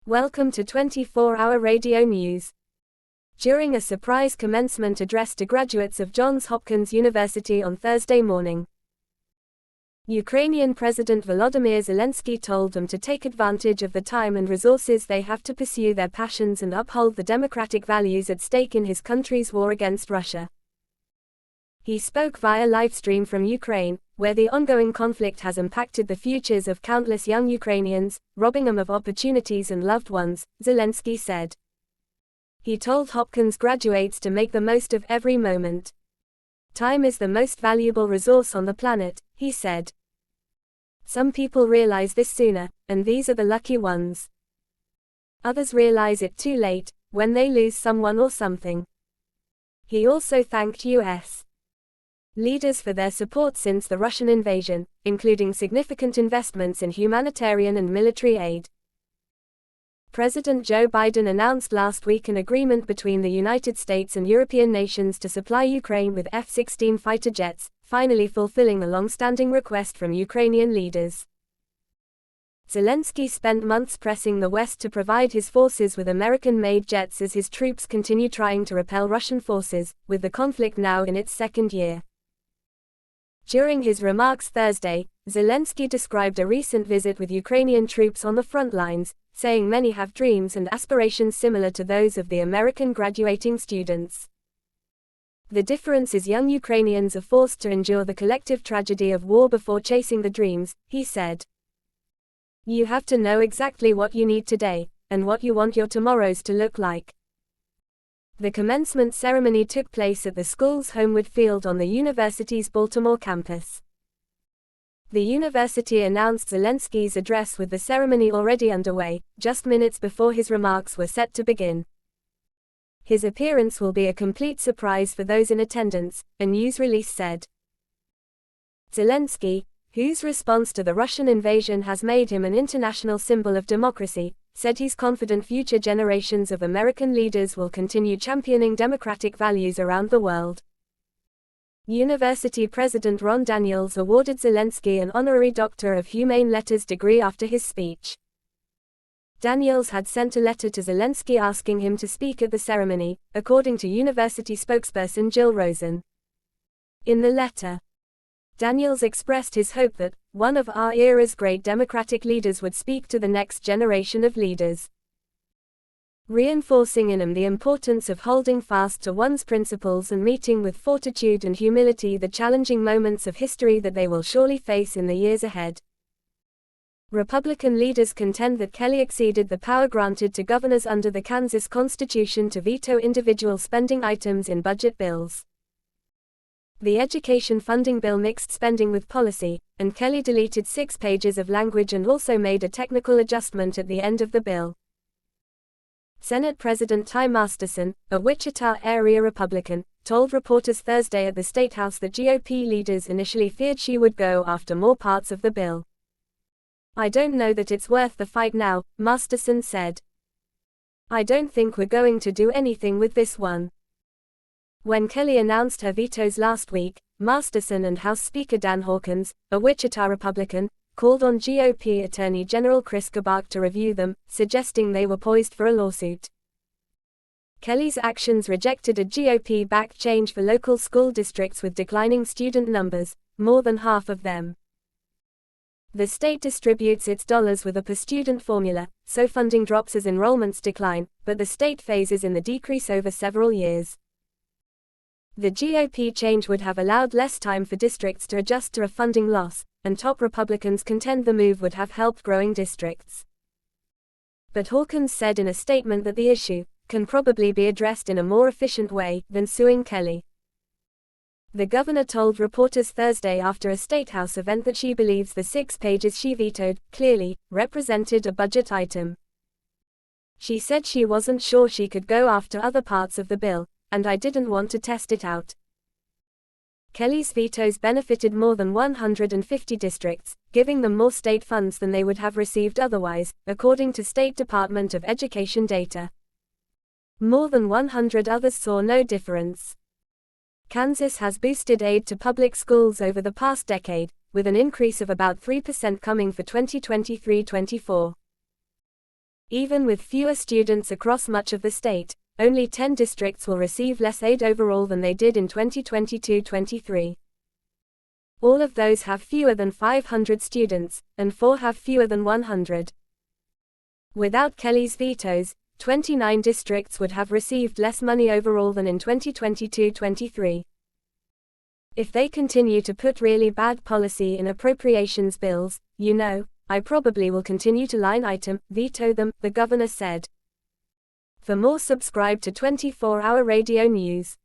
Welcome to 24-hour radio news. During a surprise commencement address to graduates of Johns Hopkins University on Thursday morning, Ukrainian President Volodymyr Zelensky told them to take advantage of the time and resources they have to pursue their passions and uphold the democratic values at stake in his country's war against Russia. He spoke via livestream from Ukraine, where the ongoing conflict has impacted the futures of countless young Ukrainians, robbing them of opportunities and loved ones, Zelensky said. He told Hopkins graduates to make the most of every moment. Time is the most valuable resource on the planet, he said. Some people realize this sooner, and these are the lucky ones. Others realize it too late, when they lose someone or something. He also thanked U.S. leaders for their support since the Russian invasion, including significant investments in humanitarian and military aid. President Joe Biden announced last week an agreement between the United States and European nations to supply Ukraine with F-16 fighter jets, finally fulfilling a long-standing request from Ukrainian leaders. Zelensky spent months pressing the West to provide his forces with American-made jets as his troops continue trying to repel Russian forces, with the conflict now in its second year. During his remarks Thursday, Zelensky described a recent visit with Ukrainian troops on the front lines, saying many have dreams and aspirations similar to those of the American graduating students. The difference is young Ukrainians are forced to endure the collective tragedy of war before chasing the dreams, he said. You have to know exactly what you need today, and what you want your tomorrows to look like. The commencement ceremony took place at the school's Homewood Field on the university's Baltimore campus. The university announced Zelensky's address with the ceremony already underway, just minutes before his remarks were set to begin. His appearance will be a complete surprise for those in attendance, a news release said. Zelensky, whose response to the Russian invasion has made him an international symbol of democracy, said he's confident future generations of American leaders will continue championing democratic values around the world. University President Ron Daniels awarded Zelensky an honorary Doctor of Humane Letters degree after his speech. Daniels had sent a letter to Zelensky asking him to speak at the ceremony, according to university spokesperson Jill Rosen. In the letter, Daniels expressed his hope that one of our era's great democratic leaders would speak to the next generation of leaders, reinforcing in him the importance of holding fast to one's principles and meeting with fortitude and humility the challenging moments of history that they will surely face in the years ahead. Republican leaders contend that Kelly exceeded the power granted to governors under the Kansas Constitution to veto individual spending items in budget bills. The education funding bill mixed spending with policy, and Kelly deleted 6 pages of language and also made a technical adjustment at the end of the bill. Senate President Ty Masterson, a Wichita-area Republican, told reporters Thursday at the State House that GOP leaders initially feared she would go after more parts of the bill. I don't know that it's worth the fight now, Masterson said. I don't think we're going to do anything with this one. When Kelly announced her vetoes last week, Masterson and House Speaker Dan Hawkins, a Wichita Republican, called on GOP Attorney General Chris Kobach to review them, suggesting they were poised for a lawsuit. Kelly's actions rejected a GOP-backed change for local school districts with declining student numbers, more than half of them. The state distributes its dollars with a per-student formula, so funding drops as enrollments decline, but the state phases in the decrease over several years. The GOP change would have allowed less time for districts to adjust to a funding loss, and top Republicans contend the move would have helped growing districts. But Hawkins said in a statement that the issue can probably be addressed in a more efficient way than suing Kelly. The governor told reporters Thursday after a State House event that she believes the 6 pages she vetoed, clearly, represented a budget item. She said she wasn't sure she could go after other parts of the bill, and I didn't want to test it out. Kelly's vetoes benefited more than 150 districts, giving them more state funds than they would have received otherwise, according to State Department of Education data. More than 100 others saw no difference. Kansas has boosted aid to public schools over the past decade, with an increase of about 3% coming for 2023-24. Even with fewer students across much of the state, only 10 districts will receive less aid overall than they did in 2022-23. All of those have fewer than 500 students, and 4 have fewer than 100. Without Kelly's vetoes, 29 districts would have received less money overall than in 2022-23. If they continue to put really bad policy in appropriations bills, I probably will continue to line item veto them, the governor said. For more, subscribe to 24 Hour Radio News.